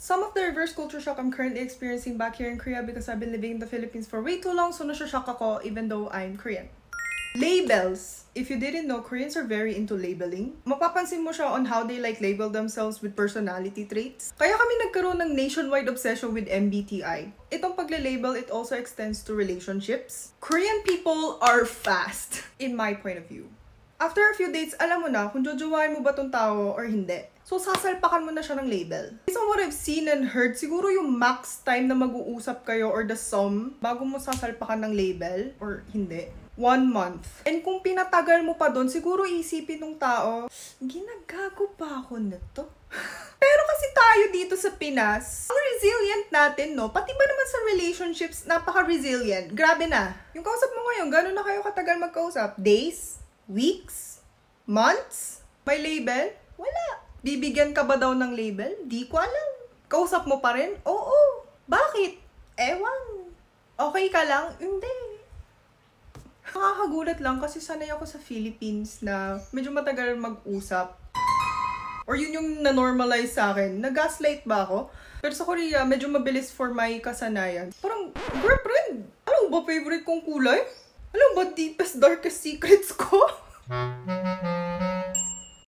Some of the reverse culture shock I'm currently experiencing back here in Korea because I've been living in the Philippines for way too long, so nasya-shock ako even though I'm Korean. Labels. If you didn't know, Koreans are very into labeling. Mapapansin mo siya on how they label themselves with personality traits. Kaya kami nagkaroon ng nationwide obsession with MBTI. Itong pagle-label, it also extends to relationships. Korean people are fast, in my point of view. After a few dates, alam mo na kung jojowain mo ba tong tao or hindi. So, sasalpakan mo na siya ng label. Based on what I've seen and heard, siguro yung max time na mag-uusap kayo or the sum bago mo sasalpakan ng label or hindi. 1 month. And kung pinatagal mo pa doon, siguro isipin ng tao, ginagago pa ako nito? Pero kasi tayo dito sa Pinas, ang resilient natin, no? Pati ba naman sa relationships, napaka-resilient. Grabe na. Yung kausap mo ngayon, gano'n na kayo katagal magkausap? Days? Weeks? Months? May label? Wala. Bibigyan ka ba daw ng label? Di ko alam. Kausap mo pa rin? Oo. Bakit? Ewan. Okay ka lang? Hindi. Nakakagulat lang kasi sanay ako sa Philippines na medyo matagal mag-usap. Or yun yung na-normalize sa akin. Nag-gaslight ba ako? Pero sa Korea, medyo mabilis for my kasanayan. Parang, girlfriend, alam ba favorite kong kulay? Alam ba deepest, darkest secrets ko?